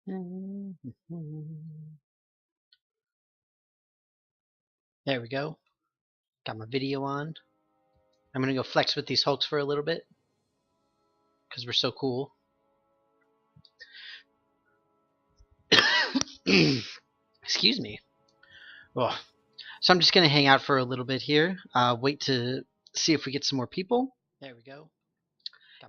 There we go. Got my video on. I'm gonna go flex with these Hulks for a little bit because we're so cool. Excuse me. Oh. So I'm just gonna hang out for a little bit here. Wait to see if we get some more people. There we go.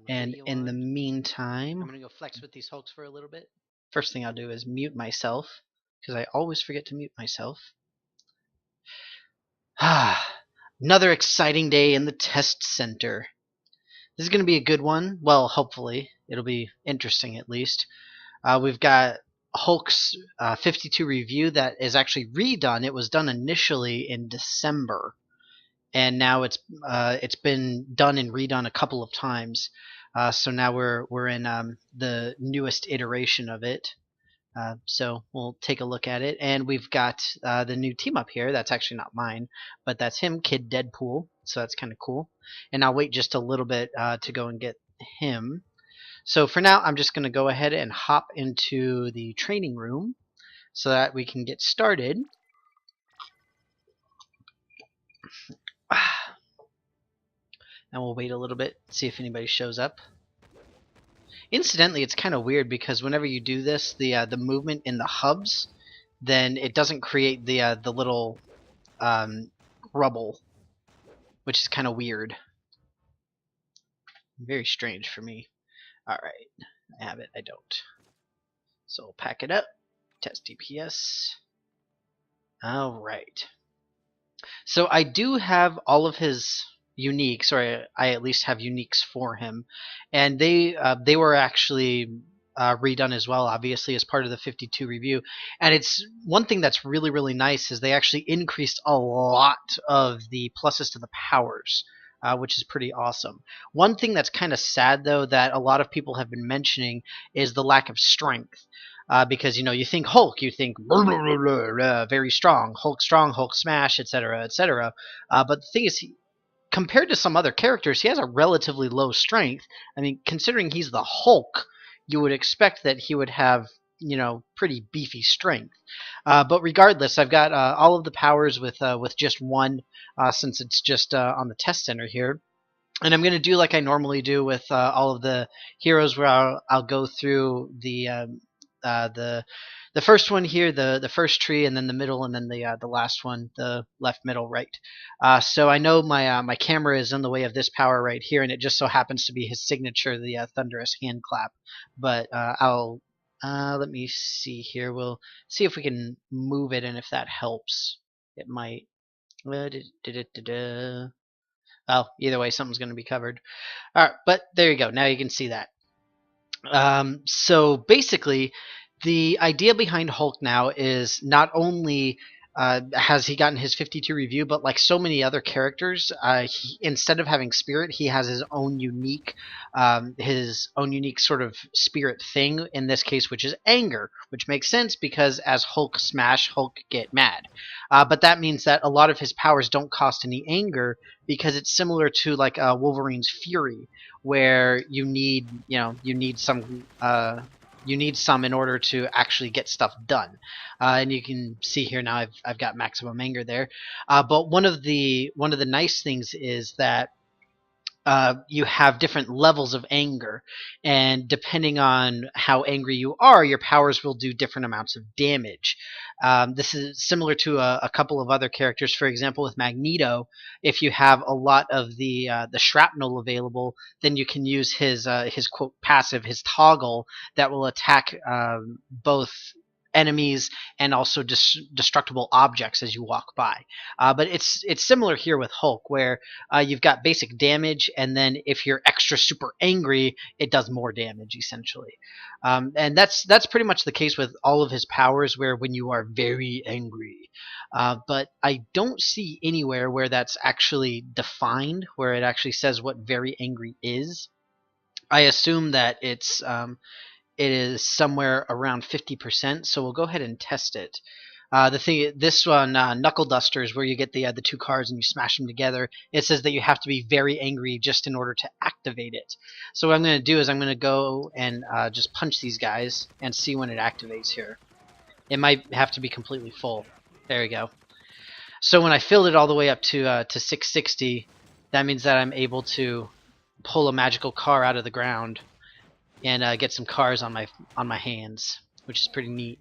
And in the meantime, I'm gonna go flex with these Hulks for a little bit. First thing I'll do is mute myself because I always forget to mute myself. Another exciting day in the test center. This is going to be a good one. Well, hopefully. It'll be interesting at least. We've got Hulk's 52 review that is actually redone. It was done initially in December, and now it's been done and redone a couple of times. So now we're in the newest iteration of it. So we'll take a look at it, and we've got the new team up here. That's actually not mine, but that's him, Kid Deadpool. So that's kind of cool. And I'll wait just a little bit to go and get him. So for now, I'm just going to go ahead and hop into the training room so that we can get started. And we'll wait a little bit, see if anybody shows up. Incidentally, it's kind of weird because whenever you do this, the movement in the hubs, then it doesn't create the little rubble, which is kind of weird. Very strange for me. Alright, I have it, I don't. So we'll pack it up, test DPS. Alright. So I do have all of his uniques, or I at least have uniques for him, and they were actually redone as well, obviously as part of the 52 review. And it's one thing that's really nice is they actually increased a lot of the pluses to the powers, which is pretty awesome. One thing that's kind of sad though that a lot of people have been mentioning is the lack of strength. Because you think Hulk, you think blah, blah, blah, blah, very strong, Hulk smash, etc., etc. But the thing is, compared to some other characters, he has a relatively low strength. I mean, considering he's the Hulk, you would expect that he would have pretty beefy strength. But regardless, I've got all of the powers with just one, since it's just on the test center here. And I'm going to do like I normally do with all of the heroes, where I'll go through the first one here, the first tree, and then the middle, and then the last one, the left, middle, right. So I know my camera is in the way of this power right here, and it just so happens to be his signature, the thunderous hand clap. But I'll let me see here. We'll see if we can move it, and if that helps, it might. Oh, either way, something's going to be covered. All right, but there you go. Now you can see that. So basically, the idea behind Hulk now is not only has he gotten his 52 review, but like so many other characters, instead of having spirit, he has his own unique sort of spirit thing in this case, which is anger, which makes sense because as Hulk smash, Hulk get mad. But that means that a lot of his powers don't cost any anger because it's similar to like Wolverine's Fury, where you need some in order to actually get stuff done. And you can see here now I've got maximum anger there. But one of the nice things is that you have different levels of anger, and depending on how angry you are, your powers will do different amounts of damage. This is similar to a couple of other characters. For example, with Magneto, if you have a lot of the shrapnel available, then you can use his quote passive, his toggle, that will attack both enemies and also destructible objects as you walk by. But it's similar here with Hulk, where you've got basic damage, and then if you're extra super angry, it does more damage essentially. And that's pretty much the case with all of his powers, where when you are very angry. But I don't see anywhere where that's actually defined, where it actually says what very angry is. I assume that it is somewhere around 50%, so we'll go ahead and test it. This one, Knuckle Duster, is where you get the two cards and you smash them together. It says that you have to be very angry just in order to activate it. So what I'm going to do is I'm going to go and just punch these guys and see when it activates here. It might have to be completely full. There we go. So when I filled it all the way up to 660, that means that I'm able to pull a magical car out of the ground and get some cars on my hands, which is pretty neat.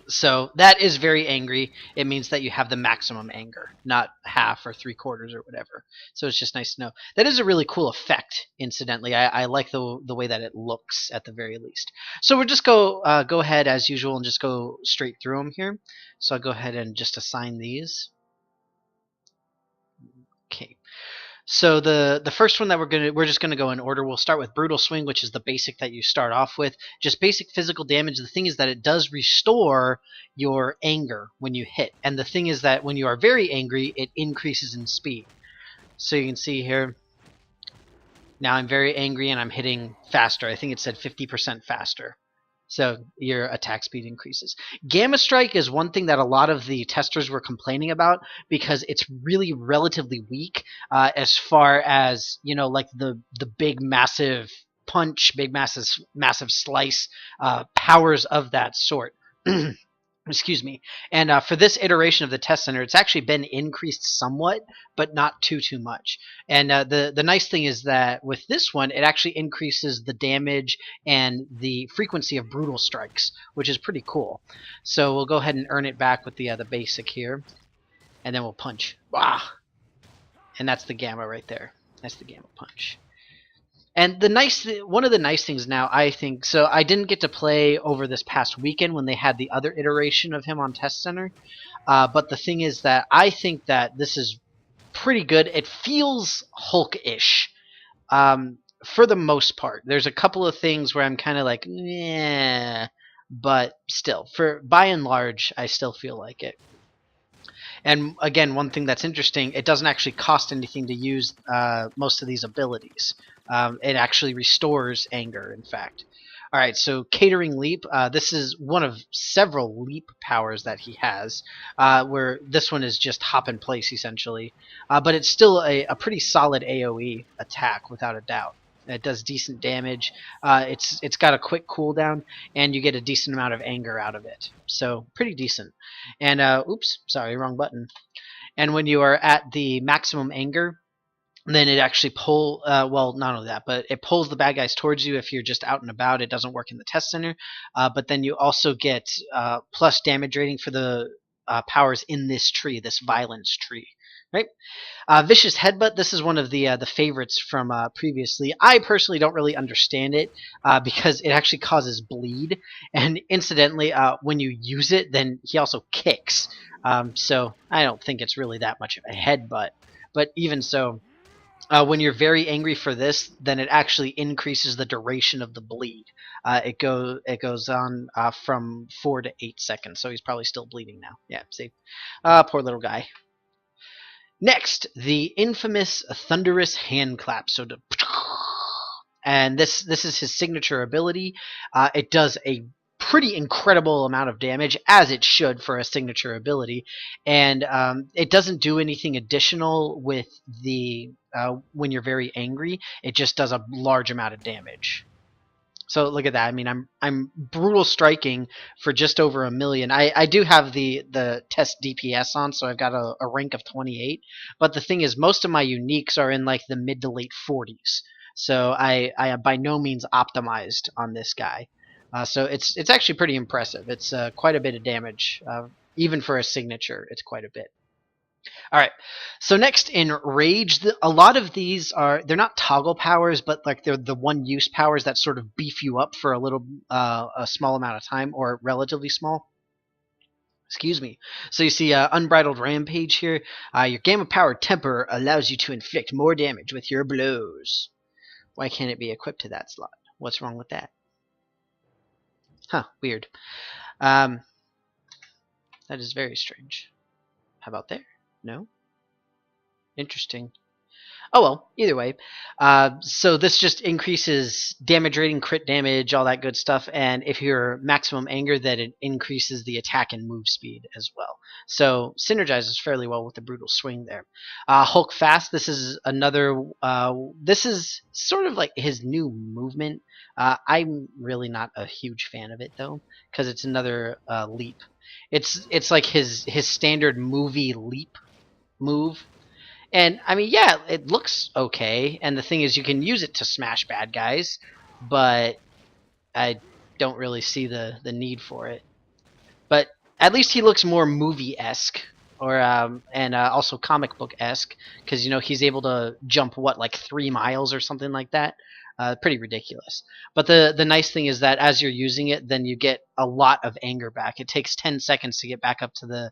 So that is very angry. It means that you have the maximum anger, not half or 3/4 or whatever. So it's just nice to know. That is a really cool effect, incidentally. I like the way that it looks at the very least. So we'll just go ahead as usual and just go straight through them here. So I'll go ahead and just assign these. Okay. So the first one that we're just gonna go in order. We'll start with Brutal Swing, which is the basic that you start off with. Just basic physical damage. The thing is that it does restore your anger when you hit, and the thing is that when you are very angry, it increases in speed. So you can see here. Now I'm very angry and I'm hitting faster. I think it said 50% faster. So your attack speed increases. Gamma Strike is one thing that a lot of the testers were complaining about because it's really relatively weak as far as, you know, like the big massive punch, big massive slice powers of that sort. Excuse me. And for this iteration of the test center, it's actually been increased somewhat, but not too much. And the nice thing is that with this one, it actually increases the damage and the frequency of brutal strikes, which is pretty cool. So we'll go ahead and earn it back with the basic here, and then we'll punch. Wow! And that's the gamma right there. That's the gamma punch. And one of the nice things now, I think, so I didn't get to play over this past weekend when they had the other iteration of him on Test Center, but the thing is that I think that this is pretty good. It feels Hulk-ish for the most part. There's a couple of things where I'm kind of like, yeah, but still, by and large, I still feel like it. And again, one thing that's interesting, it doesn't actually cost anything to use most of these abilities. It actually restores anger, in fact. All right, so Catering Leap. This is one of several leap powers that he has, where this one is just hop in place, essentially. But it's still a pretty solid AoE attack, without a doubt. It does decent damage. It's got a quick cooldown, and you get a decent amount of anger out of it. So pretty decent. And oops, sorry, wrong button. And when you are at the maximum anger, then it actually well, not only that, but it pulls the bad guys towards you if you're just out and about. It doesn't work in the test center. But then you also get plus damage rating for the powers in this tree, this violence tree. Right? Vicious Headbutt, this is one of the favorites from previously. I personally don't really understand it because it actually causes bleed. And incidentally, when you use it, then he also kicks. So I don't think it's really that much of a headbutt. But even so, when you're very angry for this, then it actually increases the duration of the bleed. It goes on from 4 to 8 seconds, so he's probably still bleeding now. Yeah, see? Poor little guy. Next, the infamous Thunderous Hand Clap. So, and this is his signature ability. It does a pretty incredible amount of damage, as it should for a signature ability, and it doesn't do anything additional with the when you're very angry. It just does a large amount of damage. So look at that. I mean, I'm brutal striking for just over 1 million. I do have the test DPS on, so I've got a rank of 28. But the thing is, most of my uniques are in like the mid to late 40s. So I am by no means optimized on this guy. So it's actually pretty impressive. It's quite a bit of damage, even for a signature. It's quite a bit. All right. So next in Rage, a lot of these they're not toggle powers, but like they're the one-use powers that sort of beef you up for a small amount of time, or relatively small. Excuse me. So you see Unbridled Rampage here. Your gamma-powered temper allows you to inflict more damage with your blows. Why can't it be equipped to that slot? What's wrong with that? Huh, weird. That is very strange. How about there? No? Interesting. Oh well, either way. So this just increases damage rating, crit damage, all that good stuff. And if you're maximum anger, then it increases the attack and move speed as well. So synergizes fairly well with the brutal swing there. Hulk fast. This is another. This is sort of like his new movement. I'm really not a huge fan of it though, because it's another leap. It's like his standard movie leap move. And I mean, yeah, it looks okay. And the thing is, you can use it to smash bad guys, but I don't really see the need for it. But at least he looks more movie-esque, or and also comic book-esque, because he's able to jump what, like 3 miles or something like that. Pretty ridiculous. But the nice thing is that as you're using it, then you get a lot of anger back. It takes 10 seconds to get back up to the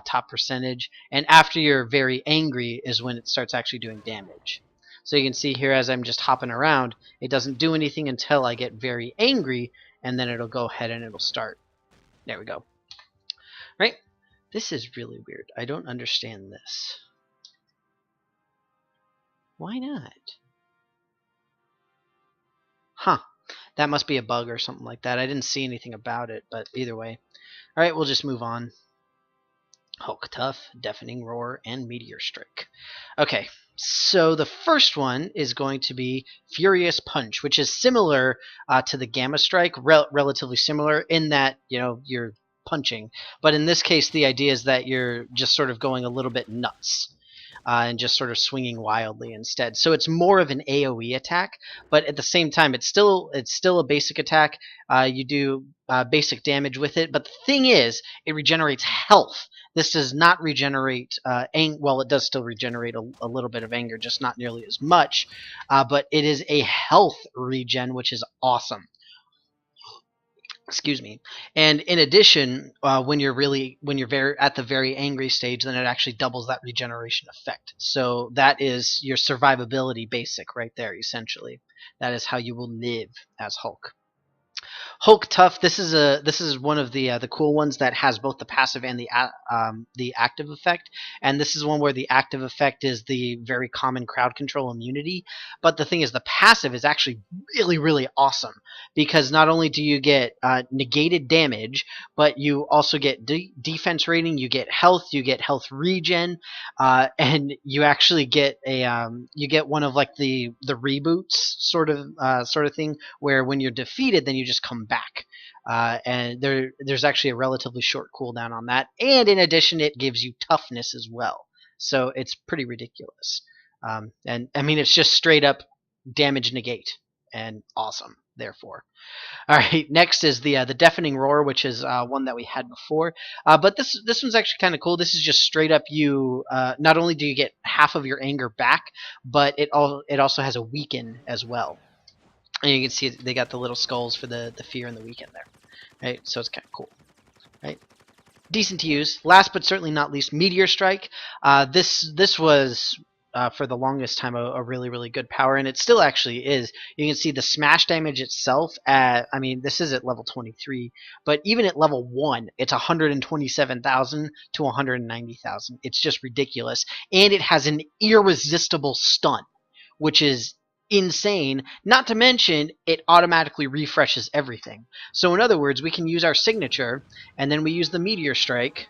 top percentage, and after you're very angry is when it starts actually doing damage. So you can see here as I'm just hopping around, it doesn't do anything until I get very angry, and then it'll go ahead and it'll start. There we go. Right? This is really weird. I don't understand this. Why not? Huh. That must be a bug or something like that. I didn't see anything about it, but either way. Alright, we'll just move on. Hulk Tough, Deafening Roar, and Meteor Strike. Okay, so the first one is going to be Furious Punch, which is similar to the Gamma Strike, relatively similar in that, you're punching. But in this case, the idea is that you're just sort of going a little bit nuts. And just sort of swinging wildly instead. So it's more of an AoE attack, but at the same time, it's still a basic attack. You do basic damage with it, but the thing is, it regenerates health. This does not regenerate well, it does still regenerate a little bit of anger, just not nearly as much. But it is a health regen, which is awesome. Excuse me. And in addition, when you're very at the very angry stage, then it actually doubles that regeneration effect. So that is your survivability basic right there, essentially. That is how you will live as Hulk. Hulk Tough. This is one of the cool ones that has both the passive and the active effect. And this is one where the active effect is the very common crowd control immunity. But the thing is, the passive is actually really, really awesome, because not only do you get negated damage, but you also get defense rating, you get health regen, and you actually get you get one of like the reboots sort of thing, where when you're defeated, then you just come back. And there's actually a relatively short cooldown on that. And in addition, it gives you toughness as well. So it's pretty ridiculous. And I mean, it's just straight up damage negate and awesome, therefore. All right, next is the Deafening Roar, which is one that we had before. But this one's actually kind of cool. This is just straight up you. Not only do you get half of your anger back, but it also has a weaken as well. And you can see they got the little skulls for the fear and the weaken there. Right, so it's kind of cool. Right, decent to use. Last but certainly not least, Meteor Strike. This was for the longest time a really, really good power, and it still actually is. You can see the smash damage itself at, I mean, this is at level 23, but even at level 1, it's 127,000 to 190,000. It's just ridiculous. And it has an irresistible stun, which is insane. Not to mention, it automatically refreshes everything. So in other words, we can use our signature, and then we use the Meteor Strike,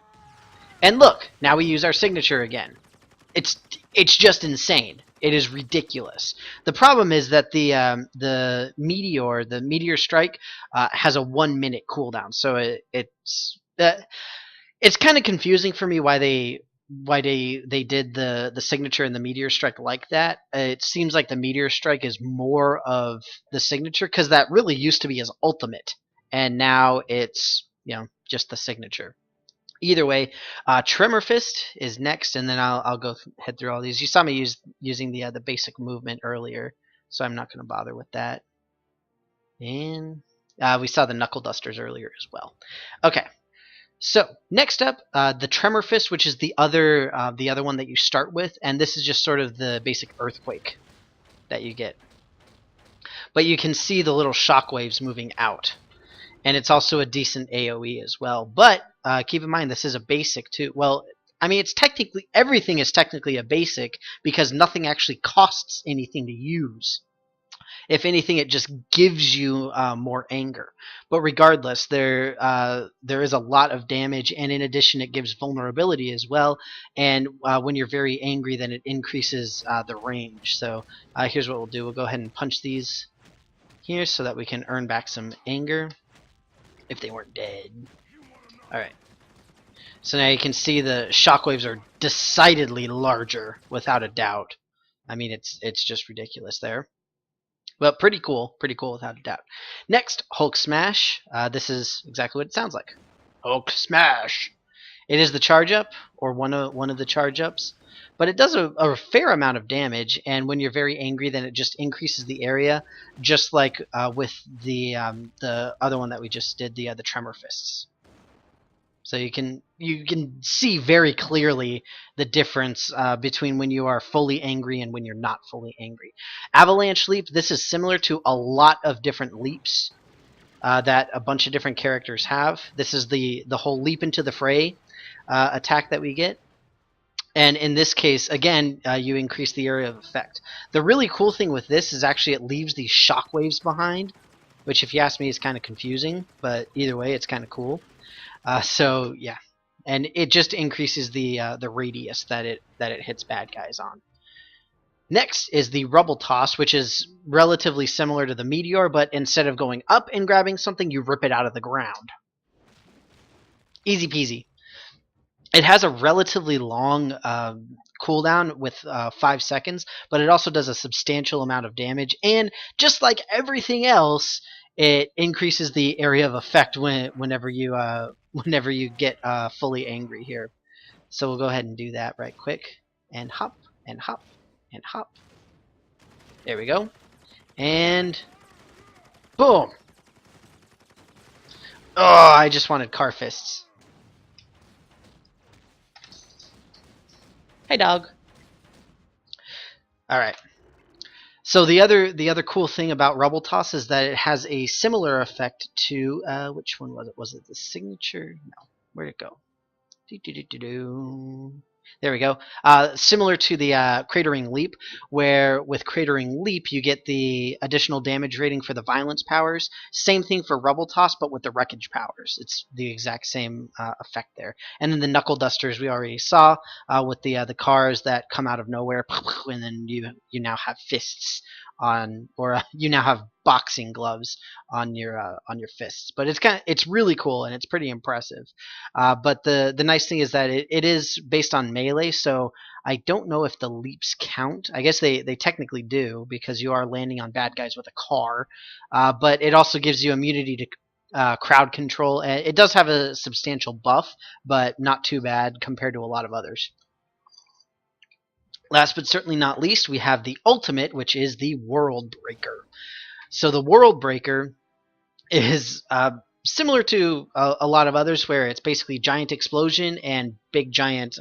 and look, now we use our signature again. It's just insane. It is ridiculous. The problem is that the Meteor Strike has a 1-minute cooldown, so it's kind of confusing for me why they did the signature and the Meteor Strike like that. It seems like the Meteor Strike is more of the signature, because that really used to be his ultimate, and now it's just the signature. Either way, Tremor Fist is next, and then I'll go head through all these. You saw me using the basic movement earlier, so I'm not going to bother with that. And we saw the Knuckle Dusters earlier as well. Okay, so next up, the Tremor Fist, which is the other one that you start with, and this is just sort of the basic Earthquake that you get. But you can see the little shockwaves moving out. And it's also a decent AoE as well. But keep in mind, this is a basic too. Well, I mean, it's technically everything is technically a basic because nothing actually costs anything to use. If anything, it just gives you more anger. But regardless, there is a lot of damage, and in addition, it gives vulnerability as well. And when you're very angry, then it increases the range. So here's what we'll do: we'll go ahead and punch these here so that we can earn back some anger if they weren't dead. All right. So now you can see the shockwaves are decidedly larger, without a doubt. I mean, it's just ridiculous there. But pretty cool without a doubt. Next, Hulk Smash. This is exactly what it sounds like. Hulk Smash. It is the charge up, or one of the charge ups, but it does a fair amount of damage. And when you're very angry, then it just increases the area, just like with the other one that we just did, the Tremor Fists. So you can see very clearly the difference between when you are fully angry and when you're not fully angry. Avalanche Leap, this is similar to a lot of different leaps that a bunch of different characters have. This is the whole leap into the fray attack that we get. And in this case, again, you increase the area of effect. The really cool thing with this is actually it leaves these shockwaves behind, which if you ask me is kind of confusing, but either way, it's kind of cool. So yeah, and it just increases the radius that it hits bad guys on. Next is the Rubble Toss, which is relatively similar to the Meteor, but instead of going up and grabbing something, you rip it out of the ground. Easy peasy. It has a relatively long cooldown with 5 seconds, but it also does a substantial amount of damage, and just like everything else, it increases the area of effect whenever you get fully angry here. So we'll go ahead and do that right quick, and hop and hop and hop. There we go, and boom! Oh, I just wanted car fists. Hey, dog. All right. So the other cool thing about Rubble Toss is that it has a similar effect to which one was it? Was it the signature? No. Where'd it go? There we go. Similar to the Cratering Leap, where with Cratering Leap you get the additional damage rating for the violence powers. Same thing for Rubble Toss, but with the wreckage powers. It's the exact same effect there. And then the Knuckle Dusters we already saw with the cars that come out of nowhere, and then you now have fists on, or you now have boxing gloves on your fists. But it's really cool and it's pretty impressive. But the nice thing is that it is based on melee, so I don't know if the leaps count. I guess they technically do because you are landing on bad guys with a car. But it also gives you immunity to crowd control. It does have a substantial buff, but not too bad compared to a lot of others. Last but certainly not least, we have the ultimate, which is the World Breaker. So the World Breaker is similar to a lot of others, where it's basically giant explosion and big giant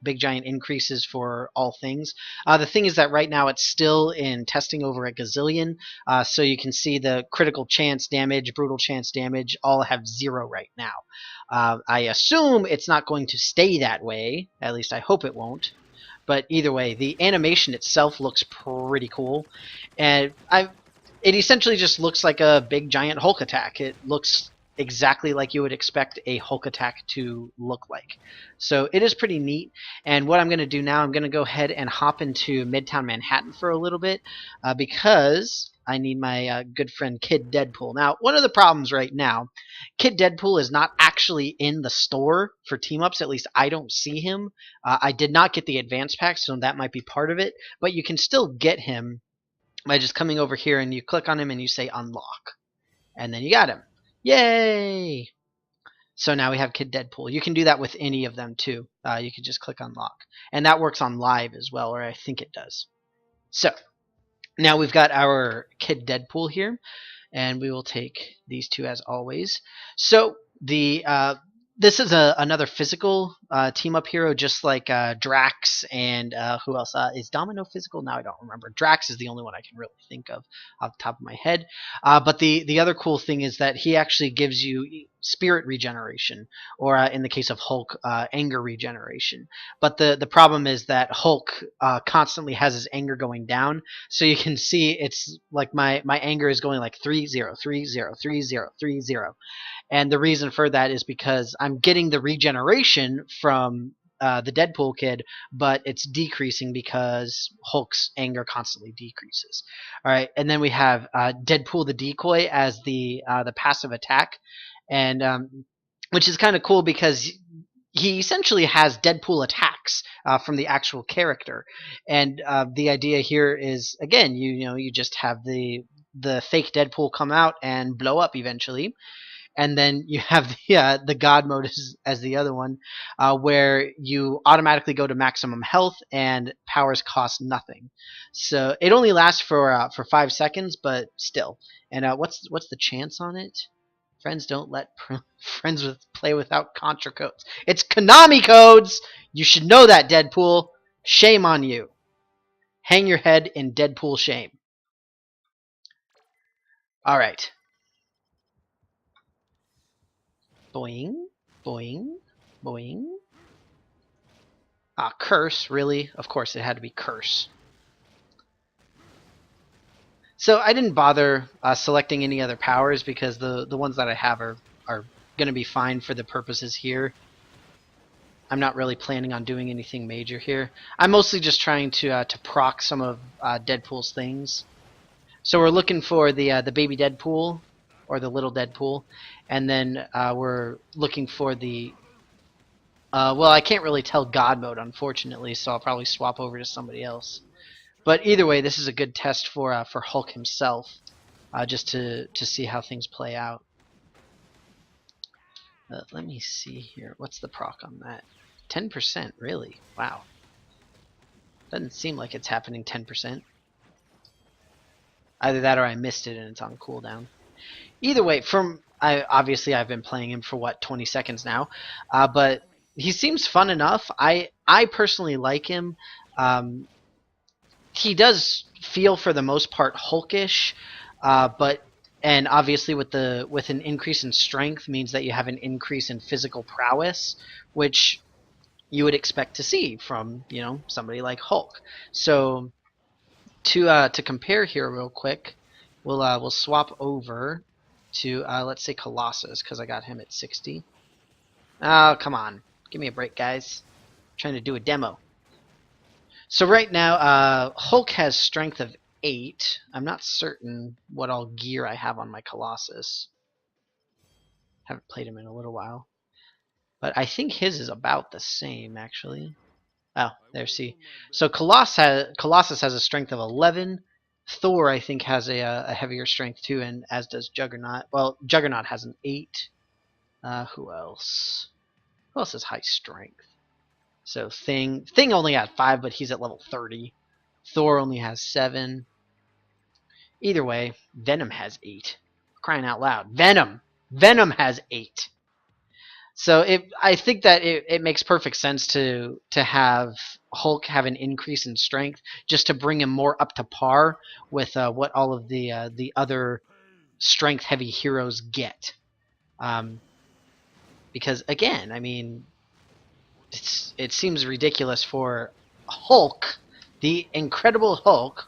increases for all things. The thing is that right now it's still in testing over at Gazillion, so you can see the critical chance damage, brutal chance damage, all have 0 right now. I assume it's not going to stay that way. At least I hope it won't. But either way, the animation itself looks pretty cool, and it essentially just looks like a big giant Hulk attack. It looks exactly like you would expect a Hulk attack to look like. So it is pretty neat. And what I'm going to do now, I'm going to go ahead and hop into Midtown Manhattan for a little bit because I need my good friend Kid Deadpool. Now, one of the problems right now, Kid Deadpool is not actually in the store for team-ups. At least I don't see him. I did not get the advanced pack, so that might be part of it. But you can still get him by just coming over here and you click on him and you say unlock. And then you got him. Yay! So now we have Kid Deadpool. You can do that with any of them too. You can just click unlock. And that works on live as well, or I think it does. So now we've got our Kid Deadpool here, and we will take these two as always. So the this is another physical team up hero, just like Drax and who else? Is Domino physical? Now I don't remember. Drax is the only one I can really think of off the top of my head. But the other cool thing is that he actually gives you spirit regeneration, or in the case of Hulk, anger regeneration. But the problem is that Hulk constantly has his anger going down, so you can see it's like my anger is going like 3-0, 3-0, 3-0, 3-0. And the reason for that is because I'm getting the regeneration from the Deadpool kid, but it's decreasing because Hulk's anger constantly decreases. All right, and then we have Deadpool the Decoy as the passive attack, and which is kind of cool because he essentially has Deadpool attacks from the actual character, and the idea here is, again, you just have the fake Deadpool come out and blow up eventually. And then you have the God mode as the other one, where you automatically go to maximum health and powers cost nothing. So it only lasts for 5 seconds, but still. And what's the chance on it? Friends don't let play without contra codes. It's Konami codes. You should know that, Deadpool. Shame on you. Hang your head in Deadpool shame. All right. Boing, boing, boing. Curse, really? Of course it had to be curse. So I didn't bother selecting any other powers because the ones that I have are going to be fine for the purposes here. I'm not really planning on doing anything major here. I'm mostly just trying to proc some of Deadpool's things. So we're looking for the baby Deadpool, or the little Deadpool, and then we're looking for the well, I can't really tell God mode, unfortunately, so I'll probably swap over to somebody else. But either way, this is a good test for Hulk himself, just to see how things play out. Let me see here. What's the proc on that? 10%, really? Wow. Doesn't seem like it's happening 10%. Either that or I missed it and it's on cooldown. Either way, obviously I've been playing him for what, 20 seconds now, but he seems fun enough. I personally like him. He does feel for the most part Hulkish, and obviously with an increase in strength means that you have an increase in physical prowess, which you would expect to see from somebody like Hulk. So to compare here real quick, we'll swap over to let's say Colossus, because I got him at 60. Oh, come on. Give me a break, guys. I'm trying to do a demo. So right now, Hulk has strength of 8. I'm not certain what all gear I have on my Colossus. Haven't played him in a little while. But I think his is about the same, actually. Oh, there, see. So Colossus has a strength of 11. Thor, I think, has a heavier strength too, and as does Juggernaut. Well, Juggernaut has an 8. Who else? Who else has high strength? So Thing only had 5, but he's at level 30. Thor only has 7. Either way, Venom has 8. Crying out loud. Venom has 8. So I think that it makes perfect sense to have Hulk have an increase in strength, just to bring him more up to par with what all of the other strength heavy heroes get. Because again, I mean, it seems ridiculous for Hulk, the Incredible Hulk,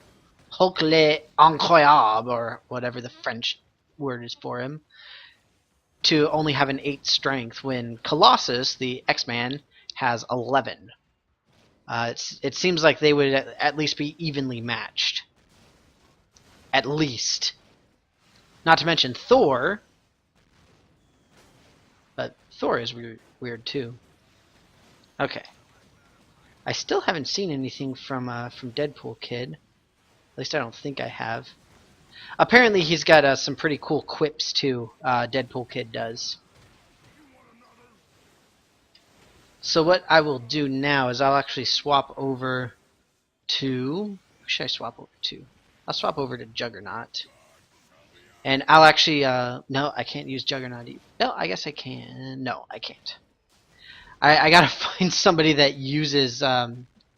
Hulk le Incroyable, or whatever the French word is for him, to only have an 8 strength when Colossus, the X-Man, has 11. It seems like they would at least be evenly matched. At least. Not to mention Thor. But Thor is weird too. Okay. I still haven't seen anything from Deadpool Kid. At least I don't think I have. Apparently he's got some pretty cool quips too, Deadpool Kid does. So what I will do now is I'll actually swap over to... Who should I swap over to? I'll swap over to Juggernaut. And I'll actually... no, I can't use Juggernaut either. No, I guess I can. No, I can't. I gotta find somebody that uses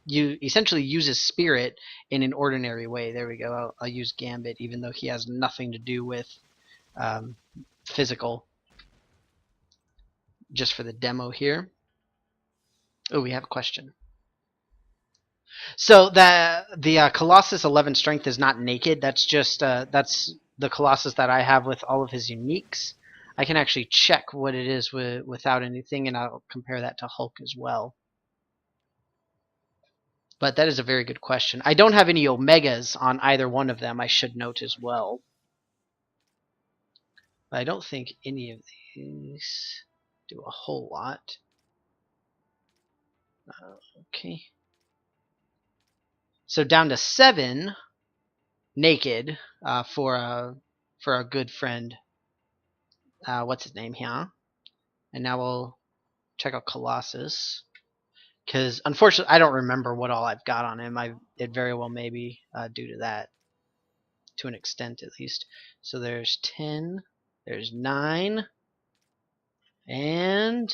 you essentially uses spirit in an ordinary way. There we go. I'll use Gambit, even though he has nothing to do with um, physical. Just for the demo here. Oh, we have a question. So the Colossus 11 strength is not naked. That's just that's the Colossus that I have with all of his uniques. I can actually check what it is without anything, and I'll compare that to Hulk as well. But that is a very good question. I don't have any Omegas on either one of them, I should note as well. But I don't think any of these do a whole lot. Okay. So down to 7 naked for a good friend. What's his name here? And now we'll check out Colossus. Because unfortunately, I don't remember what all I've got on him. It very well may be due to that, to an extent at least. So there's 10, there's 9, and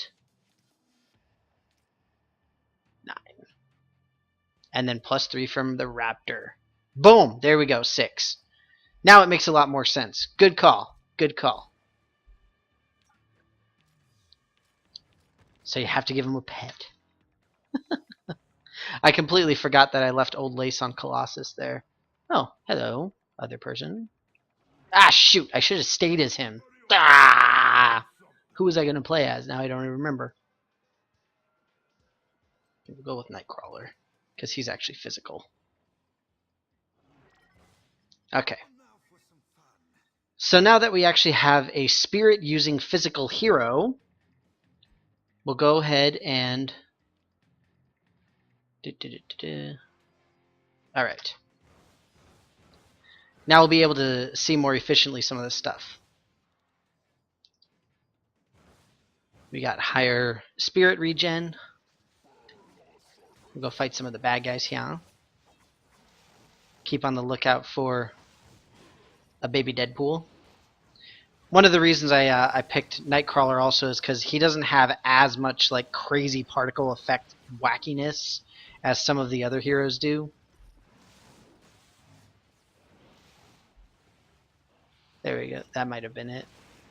9. And then +3 from the Raptor. Boom! There we go, 6. Now it makes a lot more sense. Good call. Good call. So you have to give him a pet. I completely forgot that I left Old Lace on Colossus there. Oh, hello, other person. Ah, shoot! I should have stayed as him. Ah! Who was I going to play as? Now I don't even remember. We'll go with Nightcrawler, because he's actually physical. Okay. So now that we actually have a spirit using physical hero, we'll go ahead and alright. Now we'll be able to see more efficiently some of this stuff. We got higher spirit regen. We'll go fight some of the bad guys here. Keep on the lookout for a baby Deadpool. One of the reasons I picked Nightcrawler also is because he doesn't have as much like crazy particle effect wackiness as some of the other heroes do. There we go. That might have been it.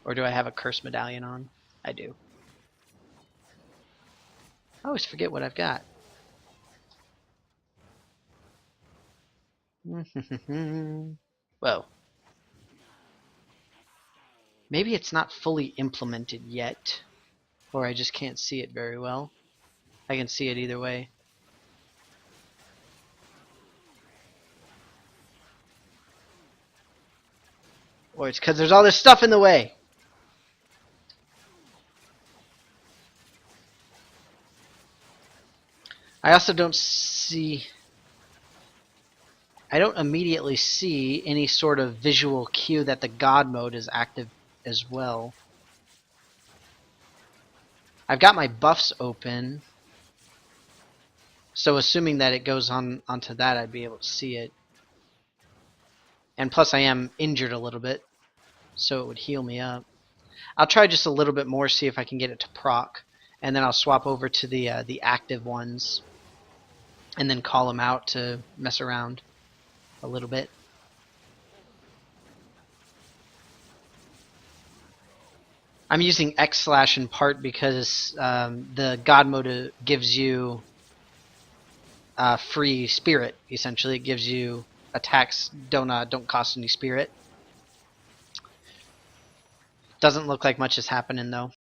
Or do I have a curse medallion on? I do. I always forget what I've got. Whoa. Maybe it's not fully implemented yet, or I just can't see it very well. I can see it either way. Or it's because there's all this stuff in the way. I also don't see... I don't immediately see any sort of visual cue that the God mode is active as well. I've got my buffs open, so assuming that it goes onto that, I'd be able to see it. And plus I am injured a little bit, so it would heal me up. I'll try just a little bit more, see if I can get it to proc, and then I'll swap over to the active ones, and then call them out to mess around a little bit. I'm using X/ in part because the God mode gives you free spirit. Essentially, it gives you attacks don't cost any spirit. Doesn't look like much is happening though.